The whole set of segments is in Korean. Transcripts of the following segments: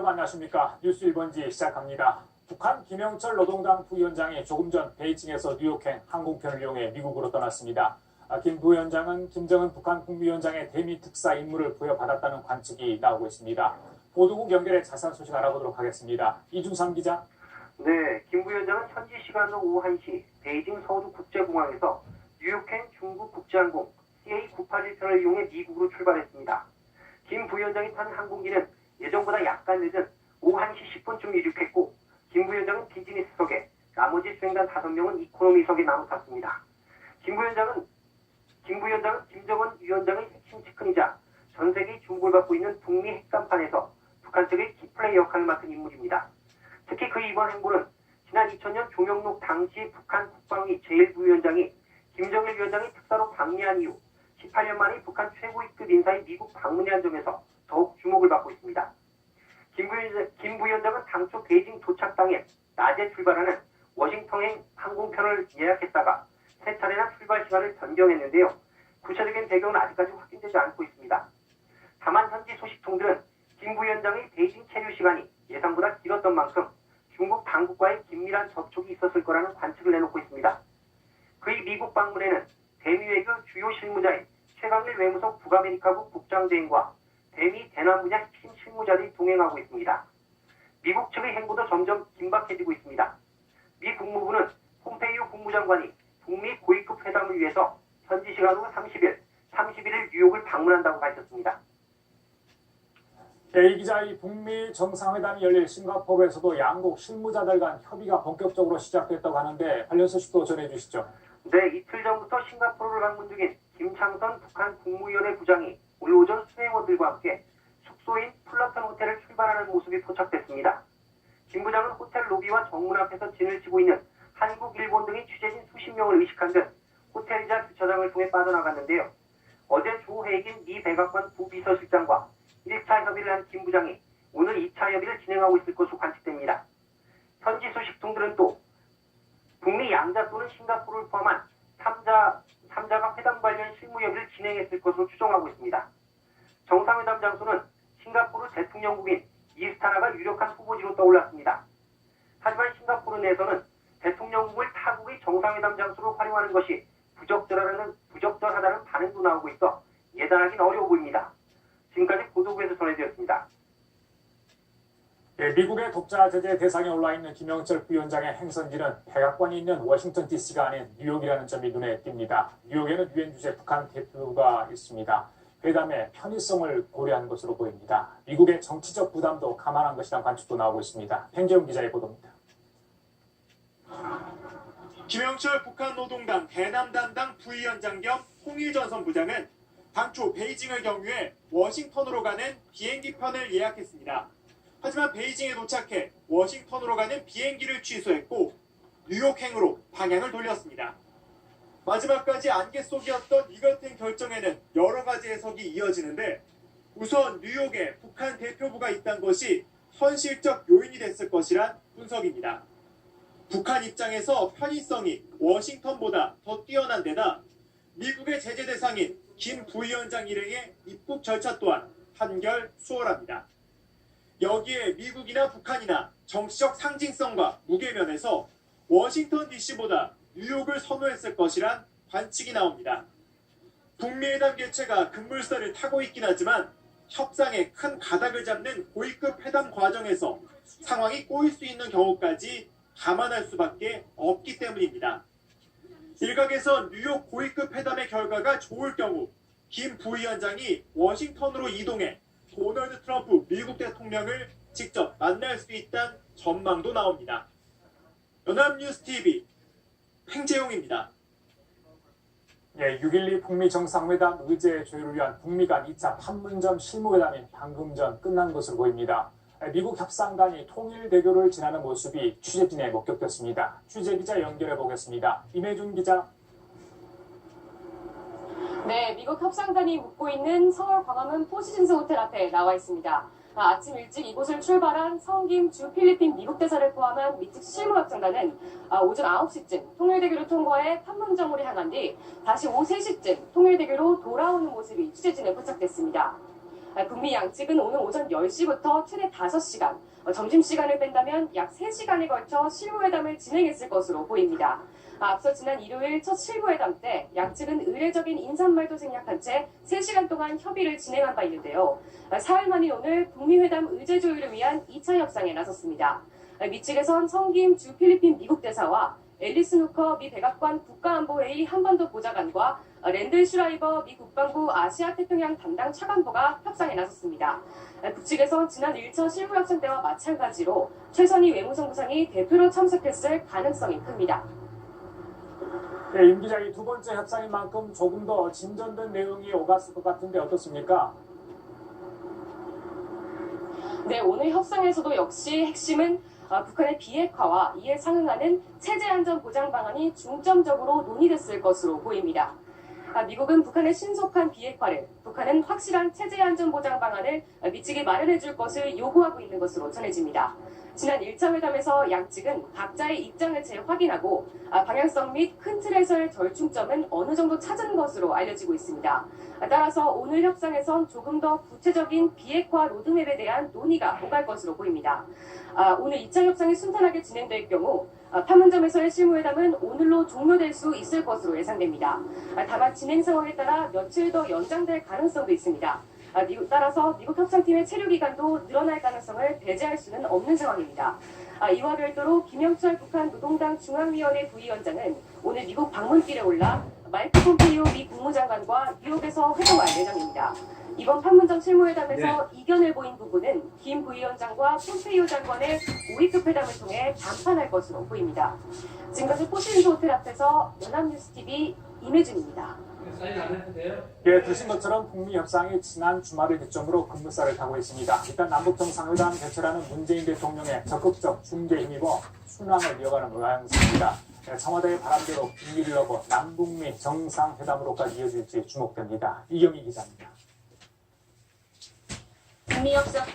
여러분 안녕하십니까. 뉴스 1번지 시작합니다. 북한 김영철 노동당 부위원장이 조금 전 베이징에서 뉴욕행 항공편을 이용해 미국으로 떠났습니다. 김 부위원장은 김정은 북한 국무위원장의 대미 특사 임무를 부여받았다는 관측이 나오고 있습니다. 보도국 연결해 자세한 소식 알아보도록 하겠습니다. 이준삼 기자. 네, 김 부위원장은 현지 시간으로 오후 1시 베이징 서주 국제공항에서 뉴욕행 중국 국제항공 CA981편을 이용해 미국으로 출발했습니다. 김 부위원장이 탄 항공기는 예정보다 약간 늦은 오후 1시 10분쯤 이륙했고, 김 부위원장은 비즈니스석에, 나머지 수행단 5명은 이코노미석에 나눠 탔습니다. 김 부위원장은 김정은 위원장의 핵심 측근이자 전 세계 주목을 받고 있는 북미 핵담판에서 북한 측의 키플레이 역할을 맡은 인물입니다. 특히 그 이번 행보는 지난 2000년 조명록 당시 북한 국방위 제1부위원장이 김정일 위원장이 특사로 방미한 이후 18년 만에 북한 최고위급 인사의 미국 방문에 한 점에서 더욱 주목을 받고 있습니다. 김 부위원장은 당초 베이징 도착 당일 낮에 출발하는 워싱턴행 항공편을 예약했다가 세 차례나 출발 시간을 변경했는데요. 구체적인 배경은 아직까지 확인되지 않고 있습니다. 다만 현지 소식통들은 김 부위원장의 베이징 체류 시간이 예상보다 길었던 만큼 중국 당국과의 긴밀한 접촉이 있었을 거라는 관측을 내놓고 있습니다. 그의 미국 방문에는 대미 외교 주요 실무자인 최강일 외무성 북아메리카국 국장대행과 대미 대남 분야 핵심 실무자들이 동행하고 있습니다. 미국 측의 행보도 점점 긴박해지고 있습니다. 미 국무부는 폼페이오 국무장관이 북미 고위급 회담을 위해서 현지 시간으로 31일 뉴욕을 방문한다고 밝혔습니다. 이 기자의 북미 정상회담이 열릴 싱가포르에서도 양국 실무자들 간 협의가 본격적으로 시작됐다고 하는데 관련 소식도 전해주시죠. 네, 이틀 전부터 싱가포르를 방문 중인 김창선 북한 국무위원회 부장이 오늘 오전 수행원들과 함께 숙소인 플러턴 호텔을 출발하는 모습이 포착됐습니다. 김 부장은 호텔 로비와 정문 앞에서 진을 치고 있는 한국, 일본 등의 취재진 수십 명을 의식한 듯 호텔이자 주차장을 통해 빠져나갔는데요. 어제 조혜긴 미 백악관 부비서실장과 1차 협의를 한 김 부장이 오늘 2차 협의를 진행하고 있을 것으로 관측됩니다. 현지 소식통들은 또 북미 양자 또는 싱가포르를 포함한 3자가 회담 관련 실무 협의를 진행했을 것으로 추정하고 있습니다. 정상회담 장소는 싱가포르 대통령국인 이스타나가 유력한 후보지로 떠올랐습니다. 하지만 싱가포르 내에서는 대통령국을 타국의 정상회담 장소로 활용하는 것이 부적절하다는 반응도 나오고 있어 예단하기는 어려워 보입니다. 지금까지 보도국에서 전해드렸습니다. 미국의 독자 제재 대상에 올라있는 김영철 부위원장의 행선지는 백악관이 있는 워싱턴 DC가 아닌 뉴욕이라는 점이 눈에 띕니다. 뉴욕에는 유엔 주재 북한 대표가 있습니다. 회담의 편의성을 고려한 것으로 보입니다. 미국의 정치적 부담도 감안한 것이라는 관측도 나오고 있습니다. henjeun 기자의 보도입니다. 김영철 북한 노동당 대남 담당 부위원장 겸 홍일전선 부장은 당초 베이징을 경유해 워싱턴으로 가는 비행기편을 예약했습니다. 하지만 베이징에 도착해 워싱턴으로 가는 비행기를 취소했고 뉴욕행으로 방향을 돌렸습니다. 마지막까지 안개 속이었던 이 같은 결정에는 여러 가지 해석이 이어지는데, 우선 뉴욕에 북한 대표부가 있다는 것이 현실적 요인이 됐을 것이란 분석입니다. 북한 입장에서 편의성이 워싱턴보다 더 뛰어난 데다 미국의 제재 대상인 김 부위원장 일행의 입국 절차 또한 한결 수월합니다. 여기에 미국이나 북한이나 정치적 상징성과 무게면에서 워싱턴 DC보다 뉴욕을 선호했을 것이란 관측이 나옵니다. 북미회담 개최가 급물살을 타고 있긴 하지만 협상에 큰 가닥을 잡는 고위급 회담 과정에서 상황이 꼬일 수 있는 경우까지 감안할 수밖에 없기 때문입니다. 일각에선 뉴욕 고위급 회담의 결과가 좋을 경우 김 부위원장이 워싱턴으로 이동해 도널드 트럼프 미국 대통령을 직접 만날 수 있다는 전망도 나옵니다. 연합뉴스TV henjeun입니다. 6.12 북미 정상회담 의제 조율을 위한 북미 간 2차 판문점 실무회담이 방금 전 끝난 것으로 보입니다. 미국 협상단이 통일대교를 지나는 모습이 취재진에 목격됐습니다. 취재기자 연결해 보겠습니다. 임혜준 기자. 네, 미국 협상단이 묵고 있는 서울 광화문 포시즌스 호텔 앞에 나와 있습니다. 아침 일찍 이곳을 출발한 성김 주 필리핀 미국 대사를 포함한 미측 실무협상단은 오전 9시쯤 통일대교를 통과해 판문점으로 향한 뒤 다시 오후 3시쯤 통일대교로 돌아오는 모습이 취재진에 포착됐습니다. 북미 양측은 오늘 오전 10시부터 최대 5시간, 점심시간을 뺀다면 약 3시간에 걸쳐 실무회담을 진행했을 것으로 보입니다. 앞서 지난 일요일 첫 실무회담 때 양측은 의례적인 인사말도 생략한 채 3시간 동안 협의를 진행한 바 있는데요. 사흘 만인 오늘 북미 회담 의제 조율을 위한 2차 협상에 나섰습니다. 미 측에선 성김 주 필리핀 미국 대사와 앨리스 누커 미 백악관 국가안보회의 한반도 보좌관과 랜들 슈라이버 미 국방부 아시아태평양 담당 차관보가 협상에 나섰습니다. 북측에선 지난 1차 실무협상 때와 마찬가지로 최선희 외무성부상이 대표로 참석했을 가능성이 큽니다. 네, 임 기자, 이 두 번째 협상인 만큼 조금 더 진전된 내용이 오갔을 것 같은데 어떻습니까? 네, 오늘 협상에서도 역시 핵심은 북한의 비핵화와 이에 상응하는 체제 안전 보장 방안이 중점적으로 논의됐을 것으로 보입니다. 미국은 북한의 신속한 비핵화를, 북한은 확실한 체제 안전 보장 방안을 미 측이 마련해 줄 것을 요구하고 있는 것으로 전해집니다. 지난 1차 회담에서 양측은 각자의 입장을 재확인하고 방향성 및 큰 틀에서의 절충점은 어느 정도 찾은 것으로 알려지고 있습니다. 따라서 오늘 협상에선 조금 더 구체적인 비핵화 로드맵에 대한 논의가 오갈 것으로 보입니다. 오늘 2차 협상이 순탄하게 진행될 경우 판문점에서의 실무회담은 오늘로 종료될 수 있을 것으로 예상됩니다. 다만 진행 상황에 따라 며칠 더 연장될 가능성도 있습니다. 따라서 미국 협상팀의 체류 기간도 늘어날 가능성을 배제할 수는 없는 상황입니다. 이와 별도로 김영철 북한 노동당 중앙위원회 부위원장은 오늘 미국 방문길에 올라 마이크 폼페이오 미 국무장관과 뉴욕에서 회동할 예정입니다. 이번 판문점 실무회담에서 이견을 보인 부분은 김 부위원장과 폼페이오 장관의 5위급 회담을 통해 담판할 것으로 보입니다. 지금까지 포시즌 호텔 앞에서 연합뉴스TV 임혜준입니다. 예, 들으신 것처럼 북미 협상이 지난 주말을 기점으로 급물살을 타고 있습니다. 일단 남북 정상회담 개최라는 문재인 대통령의 적극적 중재에 힘입어 순항을 이어가는 모양새입니다. 청와대의 바람대로 비밀을 넘어 남북미 정상회담으로까지 이어질지 주목됩니다. 이경희 기자입니다. 북미 협상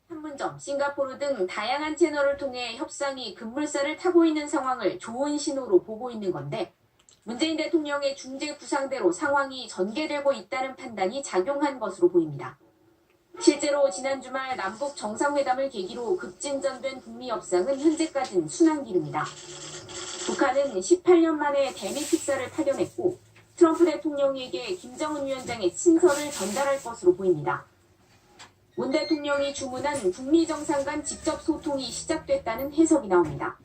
판문점, 싱가포르 등 다양한 채널을 통해 협상이 급물살을 타고 있는 상황을 좋은 신호로 보고 있는 건데 문재인 대통령의 중재 구상대로 상황이 전개되고 있다는 판단이 작용한 것으로 보입니다. 실제로 지난 주말 남북 정상회담을 계기로 급진전된 북미 협상은 현재까지는 순항길입니다. 북한은 18년 만에 대미 특사를 파견했고 트럼프 대통령에게 김정은 위원장의 친서를 전달할 것으로 보입니다. 문 대통령이 주문한 북미 정상 간 직접 소통이 시작됐다는 해석이 나옵니다.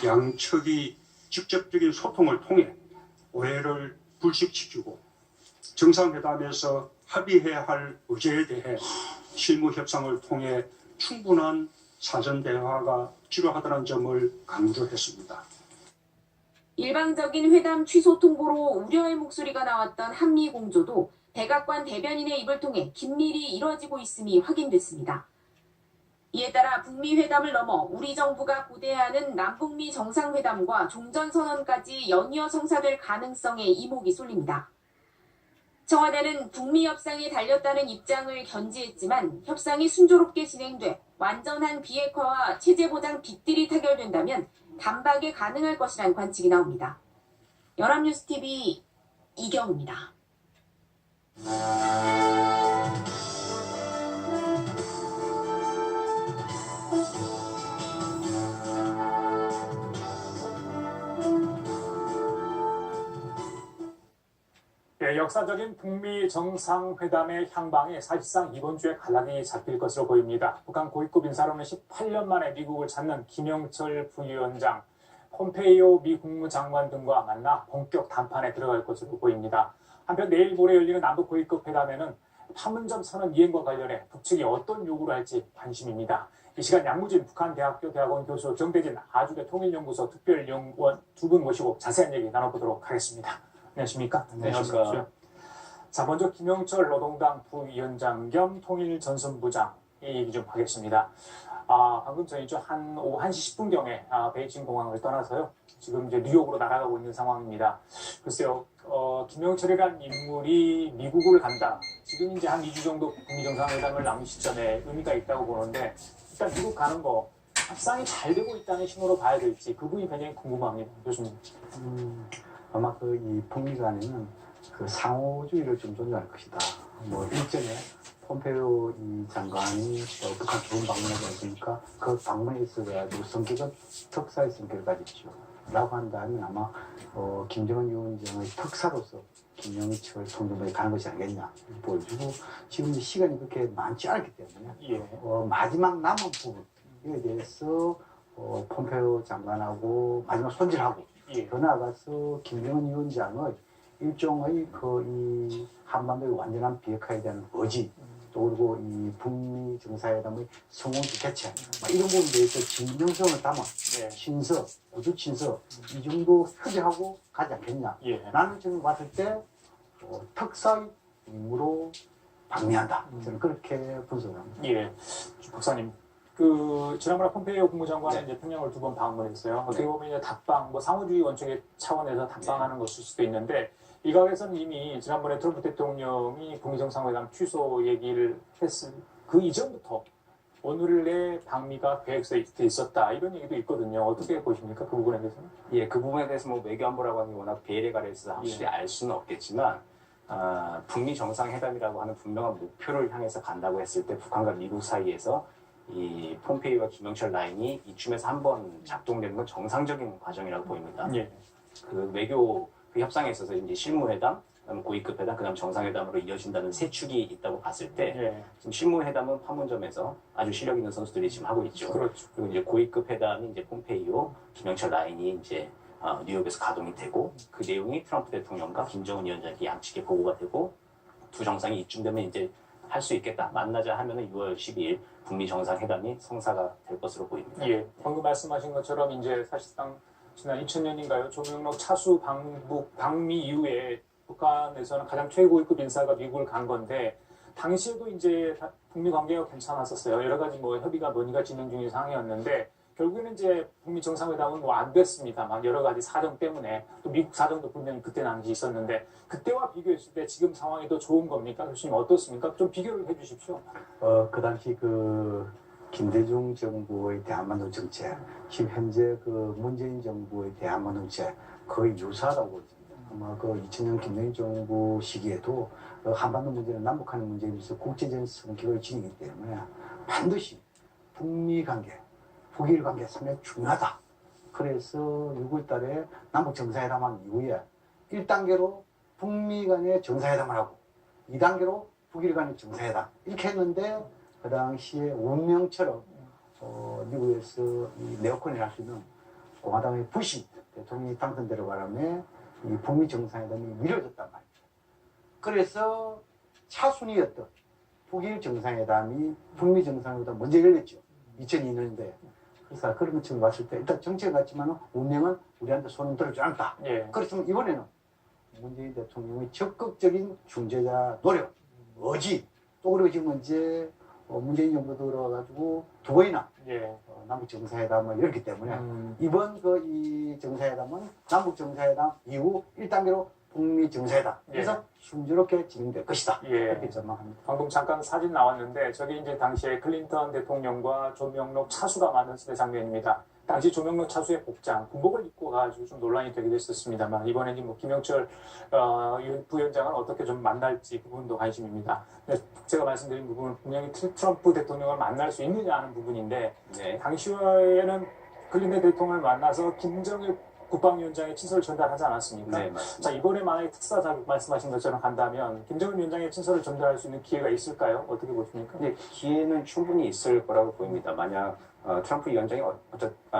양측이 직접적인 소통을 통해 오해를 불식시키고 정상회담에서 합의해야 할 의제에 대해 실무 협상을 통해 충분한 사전 대화가 필요하다는 점을 강조했습니다. 일방적인 회담 취소 통보로 우려의 목소리가 나왔던 한미 공조도 백악관 대변인의 입을 통해 긴밀히 이뤄지고 있음이 확인됐습니다. 이에 따라 북미 회담을 넘어 우리 정부가 고대하는 남북미 정상회담과 종전선언까지 연이어 성사될 가능성에 이목이 쏠립니다. 청와대는 북미 협상에 달렸다는 입장을 견지했지만 협상이 순조롭게 진행돼 완전한 비핵화와 체제보장 빗들이 타결된다면 단박에 가능할 것이란 관측이 나옵니다. 연합뉴스TV 이경입니다. 네, 역사적인 북미 정상회담의 향방이 사실상 이번 주에 갈라디 잡힐 것으로 보입니다. 북한 고위급 인사로는 18년 만에 미국을 찾는 김영철 부위원장, 폼페이오 미 국무장관 등과 만나 본격談判에 들어갈 것으로 보입니다. 한편 내일 모레 열리는 남북 고위급 회담에는 판문점 선언 이행과 관련해 북측이 어떤 요구를 할지 관심입니다. 이 시간 양무진 북한대학교 대학원 교수, 정대진 아주대 통일연구소 특별연구원 두 분 모시고 자세한 얘기 나눠보도록 하겠습니다. 안녕하십니까? 안녕하십니까? 자, 먼저 김영철 노동당 부위원장 겸 통일전선부장 이 얘기 좀 하겠습니다. 방금 전이죠. 오후 1시 10분경에 베이징 공항을 떠나서요. 지금 이제 뉴욕으로 날아가고 있는 상황입니다. 글쎄요, 김영철이라는 인물이 미국을 간다. 지금 이제 한 2주 정도 북미 정상회담을 남은 시점에 의미가 있다고 보는데, 일단 미국 가는 거 협상이 잘 되고 있다는 신호로 봐야 될지 그 부분이 굉장히 궁금합니다. 교수님. 아마 이 북미 간에는 상호주의를 좀 존중할 것이다. 뭐 일전에 폼페이오 이 장관이 북한 좋은 방문하지 않습니까? 그 방문에 있어가지고 성격은 특사의 성격을 가졌죠. 라고 한다면 아마 김정은 위원장의 특사로서 김영철 총정부에 가는 것이 아니겠냐 보여주고, 지금 시간이 그렇게 많지 않기 때문에 예. 마지막 남은 부분에 대해서 폼페이오 장관하고 마지막 손질하고 예. 더 나아가서 김정은 위원장의 일종의 이 한반도의 완전한 비핵화에 대한 의지, 또 그리고 이 북미 정상회담의 성공적 개최, 이런 부분에 대해서 진정성을 담은 예. 친서, 구두 친서 이 정도 표제하고 가지 않겠냐. 예. 나는 지금 봤을 때 특사의 임무로 방미한다. 저는 그렇게 분석합니다. 예. 박사님. 지난번에 폼페이오 국무장관은 이제 평양을 2번 방문했어요. 어떻게 보면 이제 답방, 상호주의 원칙의 차원에서 답방하는 것일 수도 있는데, 일각에서는 이미 지난번에 트럼프 대통령이 북미 정상회담 취소 얘기를 했을 그 이전부터 오늘 내 방미가 계획서에 있었다, 이런 얘기도 있거든요. 어떻게 보십니까? 그 부분에 대해서는? 예, 그 부분에 대해서 외교안보라고 하는 게 워낙 베일에 가려서 확실히 알 수는 없겠지만, 북미 정상회담이라고 하는 분명한 목표를 향해서 간다고 했을 때 북한과 미국 사이에서 이 폼페이오와 김영철 라인이 이쯤에서 한번 작동되는 건 정상적인 과정이라고 보입니다. 예. 외교 협상에 있어서 이제 실무회담, 그다음 고위급 회담, 그다음 정상회담으로 이어진다는 세 축이 있다고 봤을 때, 예. 지금 실무회담은 판문점에서 아주 실력 있는 선수들이 지금 하고 있죠. 그렇죠. 그리고 이제 고위급 회담이 이제 폼페이오, 김영철 라인이 이제 뉴욕에서 가동이 되고, 그 내용이 트럼프 대통령과 김정은 위원장에게 양측에 보고가 되고, 두 정상이 이쯤 되면 이제 할 수 있겠다. 만나자 하면은 6월 12일 북미 정상회담이 성사가 될 것으로 보입니다. 예. 방금 말씀하신 것처럼 이제 사실상 지난 2000년인가요? 조명록 차수 방미 이후에 북한에서는 가장 최고위급 인사가 미국을 간 건데, 당시에도 이제 북미 관계가 괜찮았었어요. 여러 가지 협의가 논의가 진행 중인 상황이었는데, 결국에는 이제 북미 정상회담은 안 됐습니다. 여러 가지 사정 때문에. 또 미국 사정도 분명히 그때 당시 있었는데, 그때와 비교했을 때 지금 상황이 더 좋은 겁니까? 교수님 어떻습니까? 좀 비교를 해 주십시오. 그 당시 김대중 정부의 대한반도 정책, 지금 현재 문재인 정부의 대한반도 정책 거의 유사하다고 보입니다. 아마 2000년 김대중 정부 시기에도 한반도 문제는 남북한 문제에 비해서 국제적인 성격을 지니기 때문에 반드시 북미 관계, 북일 관계 상당히 중요하다. 그래서 6월 달에 남북 정상회담한 이후에 1단계로 북미 간의 정상회담을 하고 2단계로 북일 간의 정상회담 이렇게 했는데, 그 당시에 운명처럼 미국에서 이 네오콘을 할 수 있는 공화당의 부시 대통령이 당선되는 바람에 이 북미 정상회담이 미뤄졌단 말이죠. 그래서 차순위였던 북일 정상회담이 북미 정상회담 먼저 열렸죠. 2002년도에. 그래서 그런 것처럼 봤을 때 일단 정책은 같지만 운명은 우리한테 손을 들어주지 않다. 예. 그렇지만 이번에는 문재인 대통령의 적극적인 중재자 노력, 의지, 또 그리고 지금 이제 문재인 정부 들어와가지고 2번이나 예. 남북 정상회담을 열기 때문에 이번 이 정상회담은 남북 정상회담 이후 1단계로 북미 정상회담. 그래서 순조롭게 진행될 것이다. 예. 이렇게 전망합니다. 방금 잠깐 사진 나왔는데, 저게 이제 당시에 클린턴 대통령과 조명록 차수가 만났을 때 장면입니다. 당시 조명록 차수의 복장, 군복을 입고 가지고 좀 논란이 되기도 했었습니다만, 이번에는 김영철 부위원장을 어떻게 좀 만날지 그 부분도 관심입니다. 근데 제가 말씀드린 부분은 분명히 트럼프 대통령을 만날 수 있느냐 하는 부분인데, 네. 당시에는 클린턴 대통령을 만나서 김정일 국방위원장의 친서를 전달하지 않았습니까? 네, 맞습니다. 자, 이번에 만약에 특사 자격 말씀하신 것처럼 간다면 김정은 위원장의 친서를 전달할 수 있는 기회가 있을까요? 어떻게 보십니까? 근데 기회는 충분히 있을 거라고 보입니다. 만약 트럼프 위원장이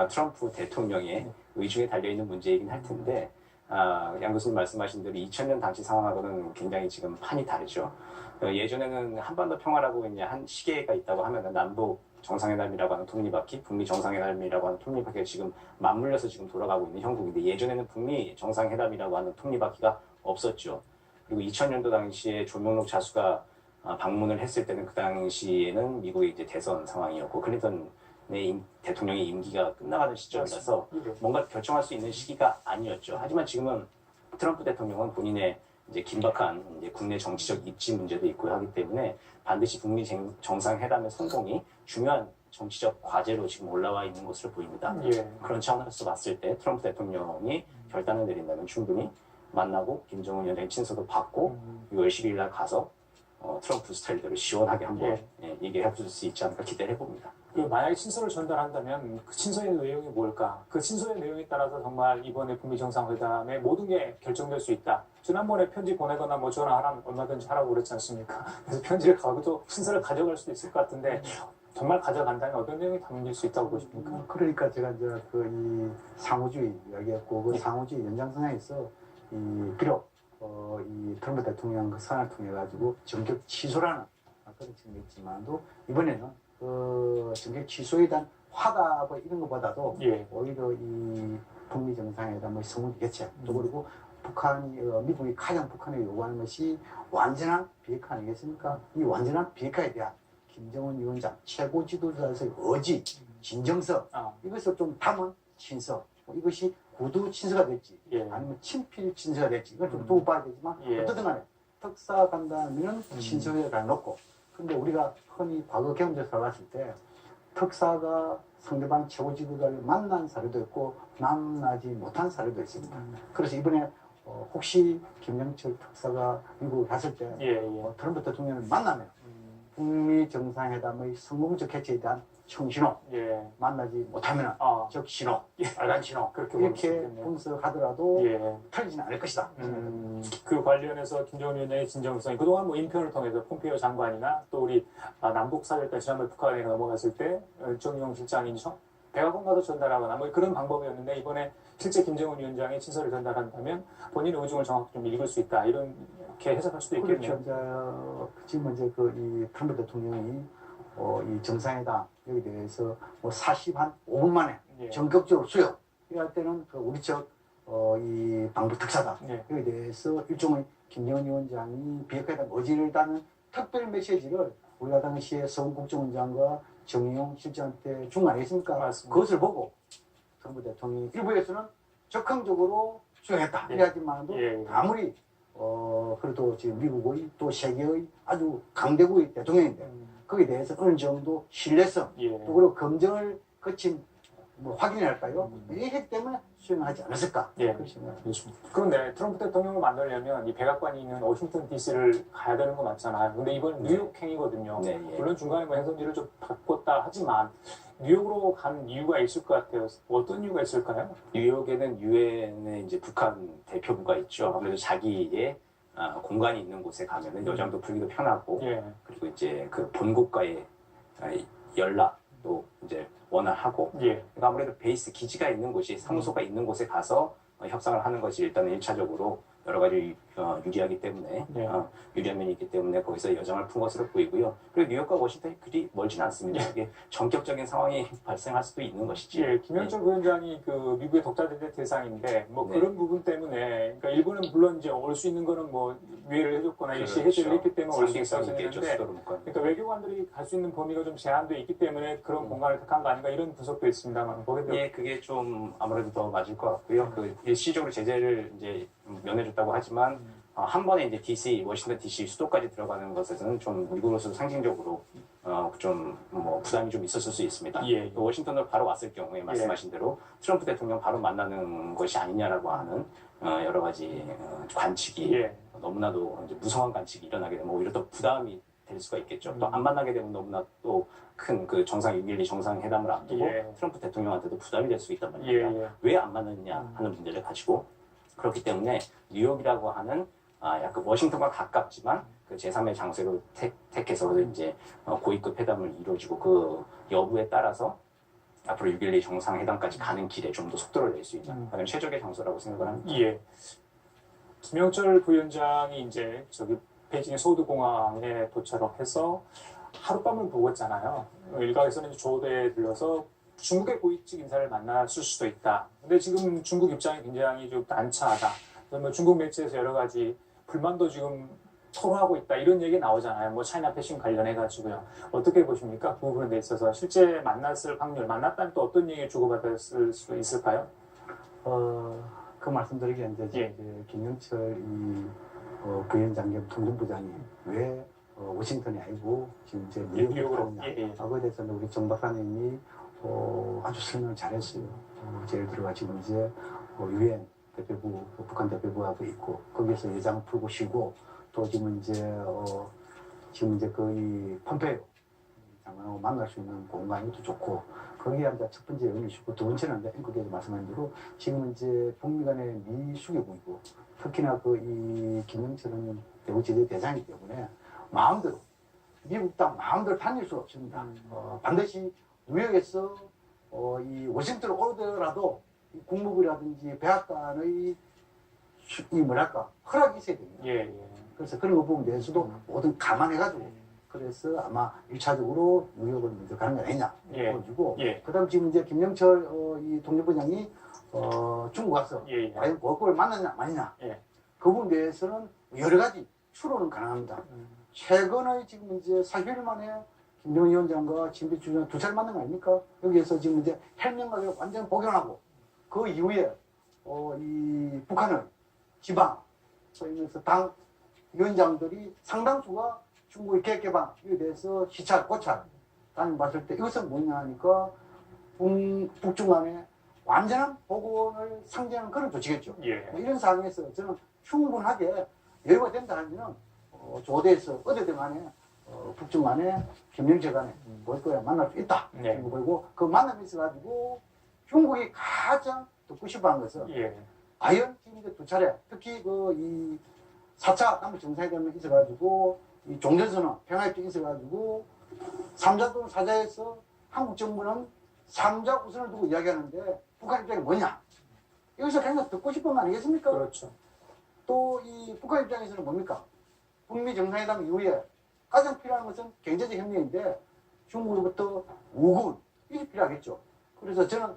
트럼프 대통령의 의중에 달려있는 문제이긴 할 텐데, 양 교수님 말씀하신 대로 2000년 당시 상황하고는 굉장히 지금 판이 다르죠. 예전에는 한반도 평화라고 이제 한 시계가 있다고 하면은 남북 정상회담이라고 하는 톱니바퀴, 북미 정상회담이라고 하는 톱니바퀴가 지금 맞물려서 지금 돌아가고 있는 형국인데, 예전에는 북미 정상회담이라고 하는 톱니바퀴가 없었죠. 그리고 2000년도 당시에 조명록 차수가 방문을 했을 때는 그 당시에는 미국의 이제 대선 상황이었고, 클린턴 대통령의 임기가 끝나가는 시점이라서 뭔가 결정할 수 있는 시기가 아니었죠. 하지만 지금은 트럼프 대통령은 본인의 이제 긴박한 이제 국내 정치적 입지 문제도 있고 하기 때문에 반드시 북미 정상회담의 성공이 중요한 정치적 과제로 지금 올라와 있는 것으로 보입니다. 예. 그런 차원에서 봤을 때 트럼프 대통령이 결단을 내린다면 충분히 만나고 김정은 위원장의 친서도 받고 6월 10일 날 가서 트럼프 스타일대로 시원하게 한번 얘기해 볼 수 있지 않을까 기대를 해봅니다. 그 만약에 친서를 전달한다면 그 친서의 내용이 뭘까? 그 친서의 내용에 따라서 정말 이번에 북미 정상회담에 모든 게 결정될 수 있다. 지난번에 편지 보내거나 뭐 전화하라면 얼마든지 하라고 그랬지 않습니까? 그래서 편지를 가고도 친서를 가져갈 수도 있을 것 같은데 정말 가져간다면 어떤 내용이 담길 수 있다고 보십니까? 그러니까 제가 이제 그 이 상호주의 이야기했고 그 상호주의 연장선상에서 이 비록 이 트럼프 대통령 그 선을 통해 가지고 전격 취소라는 그런 측면이 있지만도 이번에는 그 전격 취소에 대한 화답을 이런 것보다도 예. 오히려 이 북미 정상회담의 성공 개최 또 그리고 북한이 미국이 가장 북한에 요구하는 것이 완전한 비핵화 아니겠습니까? 이 완전한 비핵화에 대한 김정은 위원장 최고 지도자의 의지, 진정성 이것을 좀 담은 친서 이것이 구두 친서가 될지 예. 아니면 친필 친서가 될지 이걸 좀 두고 봐야 되지만 예. 어떻든 간에 특사 간다면 친서에 가놓고 근데 우리가 흔히 과거 경험에서 봤을 때 특사가 상대방 최고 지도자를 만난 사례도 있고 만나지 못한 사례도 있습니다. 그래서 이번에 혹시 김영철 특사가 미국에 갔을 때 트럼프 대통령을 만나면 북미 정상회담의 성공적 개최에 대한 청신호 만나지 못하면 즉 신호, 빨간 신호 이렇게 분석하더라도 틀리지는 않을 것이다. 그 관련해서 김정은 위원장의 진정성이 그동안 뭐 인편을 통해서 폼페이오 장관이나 또 우리 남북 사절단 지난번 북한에 넘어갔을 때 정용 실장이 백악관 가서 전달하거나 뭐 그런 방법이었는데 이번에 실제 김정은 위원장이 친서를 전달한다면 본인의 의중을 정확히 좀 읽을 수 있다 이렇게 해석할 수도 있겠네요. 그렇죠. 지금 이제 그 이 트럼프 대통령이 이 정상회담 여기 대해서 뭐 45분 만에 전격적으로 수용. 이럴 때는 그 우리 측 이 방북 특사다. 여기 대해서 일종의 김정은 위원장이 비핵화에 대한 의지를 다는 특별 메시지를 우리가 당시에 서훈 국정원장과 정의용 실장한테 준 거 아니겠습니까? 맞습니다. 그것을 보고 트럼프 대통령이 일부에서는 적극적으로 수용했다. 이야기만도 아무리 그래도 지금 미국의 또 세계의 아주 강대국의 대통령인데 거기에 대해서 어느 정도 신뢰성 또 그리고 검증을 거친 뭐 확인할까요? 이기 때문에 수용하지 않았을까? 그렇습니다. 그런데 트럼프 대통령을 만나려면 이 백악관이 있는 워싱턴 DC를 가야 되는 거 맞잖아요. 근데 이번 뉴욕행이거든요. 물론 중간에 뭐 행선지를 좀 바꿨다 하지만 뉴욕으로 간 이유가 있을 것 같아요. 어떤 이유가 있을까요? 뉴욕에는 유엔의 이제 북한 대표부가 있죠. 아무래도 자기의 공간이 있는 곳에 가면은 여장도 풀기도 편하고 그리고 이제 그 본국과의 연락도 이제 원활하고 그러니까 아무래도 베이스 기지가 있는 곳이 사무소가 있는 곳에 가서 협상을 하는 것이 일단은 1차적으로 여러 가지 유리하기 때문에 유리한 면이 있기 때문에 거기서 여정을 푼 것으로 보이고요. 그리고 뉴욕과 워싱턴이 그리 멀진 않습니다. 이게 전격적인 상황이 발생할 수도 있는 것이지. 김영철 부위원장이 그 미국의 독자들의 대상인데 뭐 그런 부분 때문에 그러니까 일본은 물론 이제 올 수 있는 거는 뭐 유예를 해줬거나 일시 해제를 했기 때문에 올 수 있다고 생각했는데 그러니까 외교관들이 갈 수 있는 범위가 좀 제한돼 있기 때문에 그런 공간을 택한 거 아닌가 이런 분석도 있습니다만 거기에 그게 좀 아무래도 더 맞을 것 같고요. 그 일시적으로 제재를 이제 면해줬다고 하지만 한 번에 이제 DC, 워싱턴 DC 수도까지 들어가는 것에서는 좀 미국으로서 상징적으로 좀 뭐 부담이 좀 있었을 수 있습니다. 워싱턴으로 바로 왔을 경우에 말씀하신 대로 트럼프 대통령 바로 만나는 것이 아니냐라고 하는 여러 가지 관측이 너무나도 이제 무성한 관측이 일어나게 되면 오히려 더 부담이 될 수가 있겠죠. 또 안 만나게 되면 너무나 또 큰 그 정상 6.12 정상회담을 앞두고 트럼프 대통령한테도 부담이 될 수 있단 말입니다. 왜 안 만났냐 하는 문제를 가지고 그렇기 때문에 뉴욕이라고 하는 약간 워싱턴과 가깝지만 그 제3의 장소로 택해서 이제 고위급 회담을 이루어지고 그 여부에 따라서 앞으로 6.12 정상회담까지 가는 길에 좀 더 속도를 낼 수 있는 그런 최적의 장소라고 생각을 합니다. 김영철 부위원장이 이제 저기 베이징의 소우드공항에 도착을 해서 하룻밤을 묵었잖아요. 일각에서는 이제 조대에 들러서 중국의 고위직 인사를 만났을 수도 있다. 근데 지금 중국 입장이 굉장히 좀 난처하다. 뭐 중국 매체에서 여러 가지 불만도 지금 토로하고 있다 이런 얘기 나오잖아요. 뭐 차이나 패싱 관련해 가지고요. 어떻게 보십니까? 그 부분에 있어서 실제 만났을 확률, 만났다면 또 어떤 얘기 주고받을 수 있을까요? 그 말씀드리기에 이제 김영철 부위원장 겸 통전부장이 왜 워싱턴이 아니고 지금 이제 뉴욕으로 가느냐. 그거에 대해서는 우리 정 박사님이 아주 설명을 잘했어요. 예를 들어가 지금 이제 유엔 대표부, 북한 대표부하고 있고 거기에서 예장 풀고 쉬고 또 지금 이제 거의 폼페이오 장관하고 만날 수 있는 공간이 좋고 거기에 이제 첫 번째 의미시고 두 번째는 이제 앵커께서 말씀하신 대로 지금 이제 북미 간의 미수교국이고 특히나 이 김영철은 대구 제재 대장이기 때문에 마음대로 미국 땅 마음대로 다닐 수 없습니다. 반드시 뉴욕에서 이 워싱턴으로 오더라도 국무부라든지 백악관의 허락이 있어야 됩니다. 그래서 그런 거 보면 대해서도 모든 감안해가지고 그래서 아마 1차적으로 뉴욕을 먼저 가는 게 아니냐 보여주고 그다음 지금 이제 김영철 이 통전부장이 중국 가서 과연 그걸 만났냐 마느냐 그 부분에 대해서는 여러 가지 추론은 가능합니다. 최근에 지금 이제 40일 만에 김정은 위원장과 진비 주장 두 차례 만난 거 아닙니까? 여기에서 지금 이제 해명을 완전 복용하고 그 이후에 이 북한을 지방 소위면서 당 위원장들이 상당수가 중국의 개혁개방에 대해서 시찰, 고찰 다녀봤을 때 이것은 뭐냐 하니까 북중 간의 완전한 복원을 상징하는 그런 조치겠죠. 뭐 이런 상황에서 저는 충분하게 여유가 된다 하면 조대에서 어디든 간에 북중 간에 김영철 간에 볼 거야 만날 수 있다. 그리고 그 만남이 있어가지고 중국이 가장 듣고 싶어한 것은 과연 지금 이제 두 차례 특히 이 4차 남북 정상회담이 있어가지고 이 종전선언 평화협정이 있어가지고 3자 또는 4자에서 한국 정부는 3자 우선을 두고 이야기하는데 북한 입장이 뭐냐 여기서 굉장히 듣고 싶은 거 아니겠습니까? 그렇죠. 또 이 북한 입장에서는 뭡니까? 북미 정상회담 이후에 가장 필요한 것은 경제적 협력인데 중국으로부터 우군 이게 필요하겠죠. 그래서 저는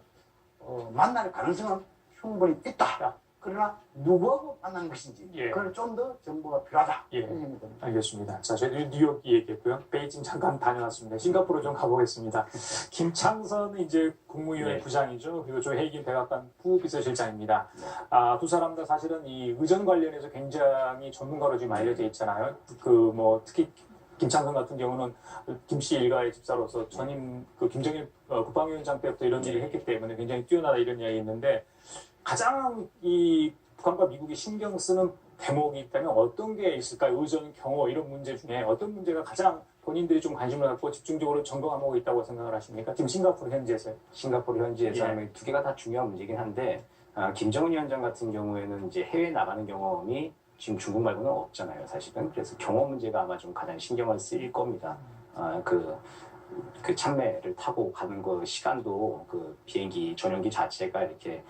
만날 가능성은 충분히 있다. 그러나 누구하고 만나는 것인지 그걸 좀 더 정보가 필요하다. 알겠습니다. 자, 저희 뉴욕 얘기했고요. 베이징 잠깐 다녀왔습니다. 싱가포르 좀 가보겠습니다. 김창선 이제 국무위원 부장이죠. 그리고 조 헤이긴 백악관 부비서실장입니다. 두 사람 다 사실은 이 의전 관련해서 굉장히 전문가로 지금 알려져 있잖아요. 특히 김창선 같은 경우는 김씨 일가의 집사로서 전임 김정일 국방위원장 때부터 이런 일을 했기 때문에 굉장히 뛰어나다 이런 이야기 있는데 가장 이 북한과 미국이 신경 쓰는 대목이 있다면 어떤 게 있을까요? 의전 경호 이런 문제 중에 어떤 문제가 가장 본인들이 좀 관심을 갖고 집중적으로 점검하고 있다고 생각을 하십니까? 지금 싱가포르 현지에서요? 싱가포르 현지에서 두 개가 다 중요한 문제긴 한데 김정은 위원장 같은 경우에는 이제 해외 나가는 경험이 지금 중국 말고는 없잖아요, 사실은. 그래서 경호 문제가 아마 좀 가장 신경을 쓰일 겁니다. 그 참매를 타고 가는 그 시간도 그 비행기 전용기 자체가 이렇게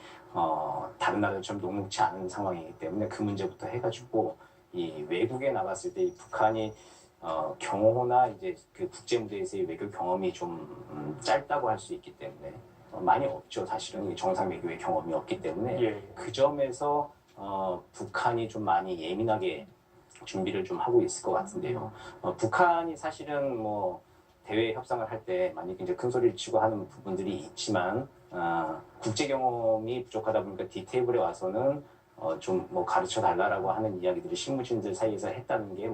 다른 나라들처럼 녹록지 않은 상황이기 때문에 그 문제부터 해가지고 이 외국에 나갔을 때 이 북한이 경호나 이제 그 국제 무대에서의 외교 경험이 좀 짧다고 할 수 있기 때문에 많이 없죠, 사실은. 정상 외교의 경험이 없기 때문에 그 점에서 북한이 좀 많이 예민하게 준비를 좀 하고 있을 것 같은데요. 북한이 사실은 대외 협상을 할 때 많이 이제 큰 소리를 치고 하는 부분들이 있지만 국제 경험이 부족하다 보니까 디테이블에 와서는 좀 가르쳐 달라라고 하는 이야기들을 실무진들 사이에서 했다는 게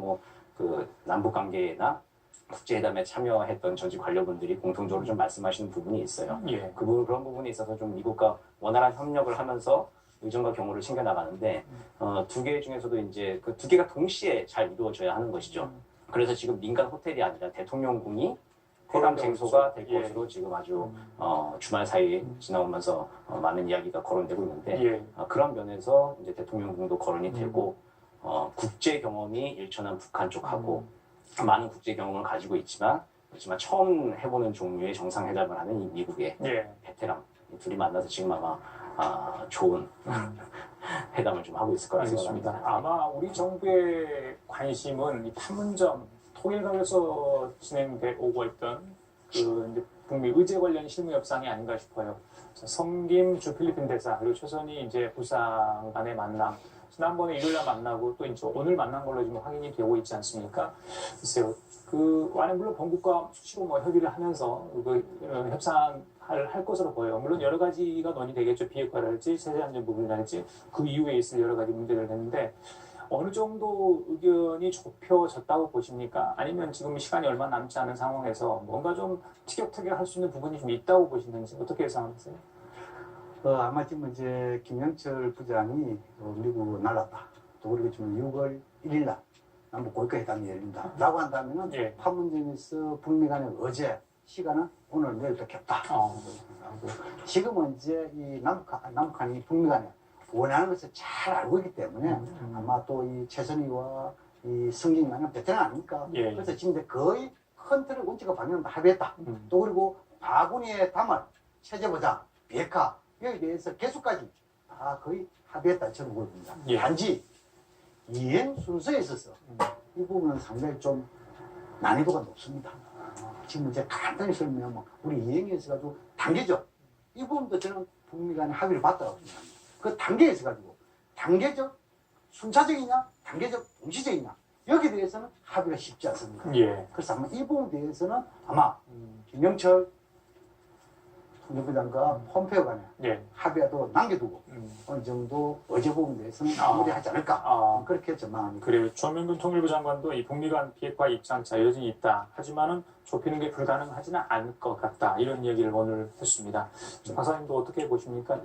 그 남북 관계나 국제회담에 참여했던 전직 관료분들이 공통적으로 좀 말씀하시는 부분이 있어요. 그런 부분에 있어서 좀 미국과 원활한 협력을 하면서 의전과 경호를 챙겨 나가는데 두 개 중에서도 이제 그 두 개가 동시에 잘 이루어져야 하는 것이죠. 그래서 지금 민간 호텔이 아니라 대통령궁이 회담 장소가 될 것으로 지금 아주 주말 사이에 지나오면서 많은 이야기가 거론되고 있는데 그런 면에서 이제 대통령궁도 거론이 되고 국제 경험이 일천한 북한 쪽하고 많은 국제 경험을 가지고 있지만 그렇지만 처음 해보는 종류의 정상회담을 하는 이 미국의 베테랑 이 둘이 만나서 지금 아마 좋은 회담을 좀 하고 있을 거라 생각합니다. 아마 우리 정부의 관심은 이 판문점 통일가에서 진행돼 오고 있던 그 이제 북미 의제 관련 실무 협상이 아닌가 싶어요. 성김 주 필리핀 대사 그리고 최선희 이제 부상 간의 만남. 지난번에 일요일날 만나고 또 이제 오늘 만난 걸로 지금 확인이 되고 있지 않습니까? 글쎄요. 그 안에 물론 본국과 수시로 뭐 협의를 하면서 협상을 할 것으로 보여요. 물론 여러 가지가 논의되겠죠. 비핵화랄지 세제 안전 부분이랄지 그 이후에 있을 여러 가지 문제들 했는데 어느 정도 의견이 좁혀졌다고 보십니까? 아니면 지금 시간이 얼마 남지 않은 상황에서 뭔가 좀 티격태격할 수 있는 부분이 좀 있다고 보시는지 어떻게 예상하세요? 아마 지금 이제 김영철 부장이 미국 날랐다. 또 그리고 지금 6월 1일 날 남북 고위급 회담이 열린다. 라고 한다면은 예. 판문점에서 북미 간의 어제 시간은 오늘 내일밖에 없다. 지금은 이제 이 남북한이 북미 간에 원하는 것을 잘 알고 있기 때문에 아마 또 이 최선희와 이 성김만은 베테랑 아닙니까? 예. 그래서 지금 거의 큰 틀의 원칙과 방향을 다 합의했다. 또 그리고 바구니에 담을 체제 보장, 비핵화 여기에 대해서 개수까지 다 거의 합의했다 저는 보입니다. 예. 단지 이행 순서에 있어서 이 부분은 상당히 좀 난이도가 높습니다. 지금 이제 간단히 설명하면 우리 이행에 있어가지고 단계적 이 부분도 저는 북미 간의 합의를 봤다고 생각합니다. 그 단계에 있어가지고 단계적 순차적이냐 단계적 동시적이냐 여기에 대해서는 합의가 쉽지 않습니다. 예. 그래서 아마 이 부분에 대해서는 아마 김영철 통일부장과 폼페오 간에 예. 합의도 남겨두고 어느 정도 어제 부분에 대해서는 마무리하지 않을까 그렇게 전망합니다. 그리고 조명근 통일부 장관도 이 북미 간 비핵화 입장차 여전히 있다. 하지만은 좁히는 게 불가능하지는 않을 것 같다. 이런 얘기를 오늘 했습니다. 박사님도 어떻게 보십니까?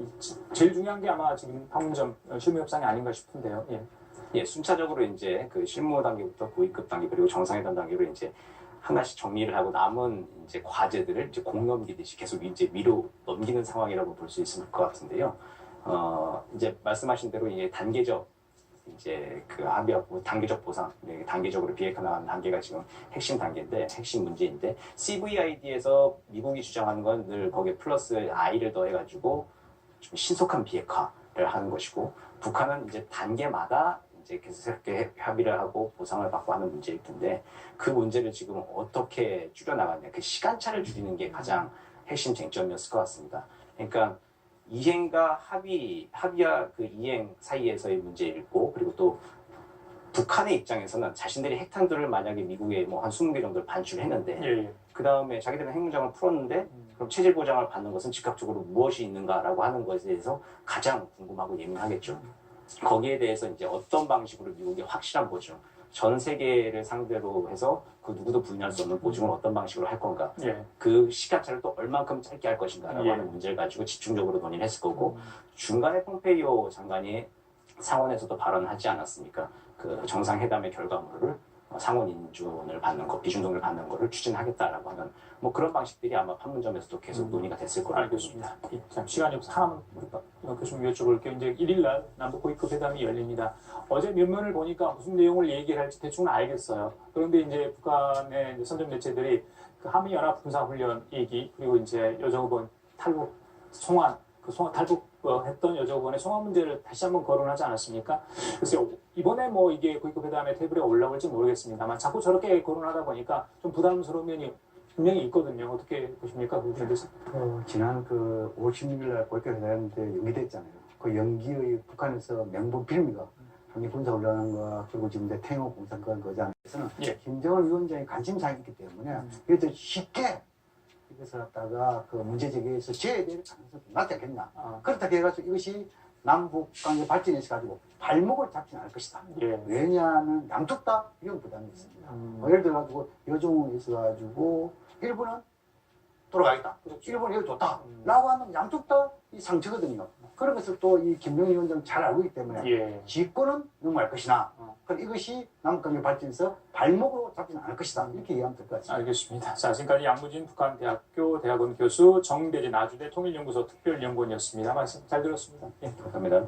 제일 중요한 게 아마 지금 판문점 실무 협상이 아닌가 싶은데요. 예. 예, 순차적으로 이제 그 실무 단계부터 고위급 단계 그리고 정상회담 단계로 이제 하나씩 정리를 하고 남은 이제 과제들을 이제 공 넘기듯이 계속 이제 위로 넘기는 상황이라고 볼 수 있을 것 같은데요. 이제 말씀하신 대로 이제 단계적 이제 그 합의하고 단계적 보상, 단계적으로 비핵화 나가는 단계가 지금 핵심 단계인데 핵심 문제인데 CVID에서 미국이 주장하는 건 늘 거기에 플러스 I를 더해가지고 좀 신속한 비핵화를 하는 것이고 북한은 이제 단계마다 이제 계속스럽게 협의를 하고 보상을 받고 하는 문제일 텐데 그 문제를 지금 어떻게 줄여나가냐 그 시간차를 줄이는 게 가장 핵심 쟁점이었을 것 같습니다. 그러니까 이행과 합의와 그 이행 사이에서의 문제일 있고 그리고 또 북한의 입장에서는 자신들이 핵탄두를 만약에 미국에 뭐 한 20개 정도를 반출했는데 예. 그 다음에 자기들은 핵무장을 풀었는데 그럼 체질 보장을 받는 것은 즉각적으로 무엇이 있는가라고 하는 것에 대해서 가장 궁금하고 예민하겠죠. 거기에 대해서 이제 어떤 방식으로 미국이 확실한 보증, 전 세계를 상대로 해서 그 누구도 부인할 수 없는 보증을 어떤 방식으로 할 건가, 예. 그 시간차를 또 얼만큼 짧게 할 것인가라고 예. 하는 문제를 가지고 집중적으로 논의를 했을 거고 중간에 폼페이오 장관이 상원에서도 발언하지 않았습니까? 그 정상회담의 결과물을 상원 인준을 받는 거, 비준동을 받는 거를 추진하겠다라고 하는 뭐 그런 방식들이 아마 판문점에서도 계속 논의가 됐을 거라고 봅니다. 알겠습니다. 시간이 없어 하나만 교수님 여쭤볼게요. 이제 1일날 남북 고위급 회담이 열립니다. 어제 면면을 보니까 무슨 내용을 얘기를 할지 대충은 알겠어요. 그런데 이제 북한의 선전 매체들이 그 한미연합 군사훈련 얘기 그리고 이제 여정의원 탈북 송환 탈북했던 여정의원의 송환 문제를 다시 한번 거론하지 않았습니까? 글쎄요, 이번에 뭐 이게 고위급 회담의 테이블에 올라올지 모르겠습니다만 자꾸 저렇게 거론하다 보니까 좀 부담스러운 면이 분명히 있거든요. 어떻게 보십니까? 그 부분에 대해서? 지난 그 5월 16일 날 고위급 회담인데 연기됐잖아요. 그 연기의 북한에서 명분 빌미가 한미 군사훈련과 그리고 지금 이제 태영호 공산권 거장에서는 예. 김정은 위원장의 관심사항이 있기 때문에 이것도 쉽게 이것을 갖다가 그 문제 제기해서 제외될 가능성이 낮지 않겠냐. 그렇다 해가지고 이것이 남북 관계 발전에 있어가지고 발목을 잡지는 않을 것이다. 예. 왜냐하면 양쪽 다 위험 부담이 있습니다. 예를 들어가지고 여종이 있어가지고 일부는 돌아가겠다. 그렇죠. 일본은 이거 좋다. 라고 하는 양쪽 다 이 상처거든요. 그런 것을 또 이 김정일 위원장 잘 알고 있기 때문에 예. 집권은 넘어갈 것이나 그럼 이것이 남북관계 발전에서 발목으로 잡지는 않을 것이다. 이렇게 이해하면 될 것 같습니다. 알겠습니다. 자, 지금까지 양무진 북한대학교 대학원 교수 정대진 아주대 통일연구소 특별연구원이었습니다. 말씀 잘 들었습니다. 예. 감사합니다.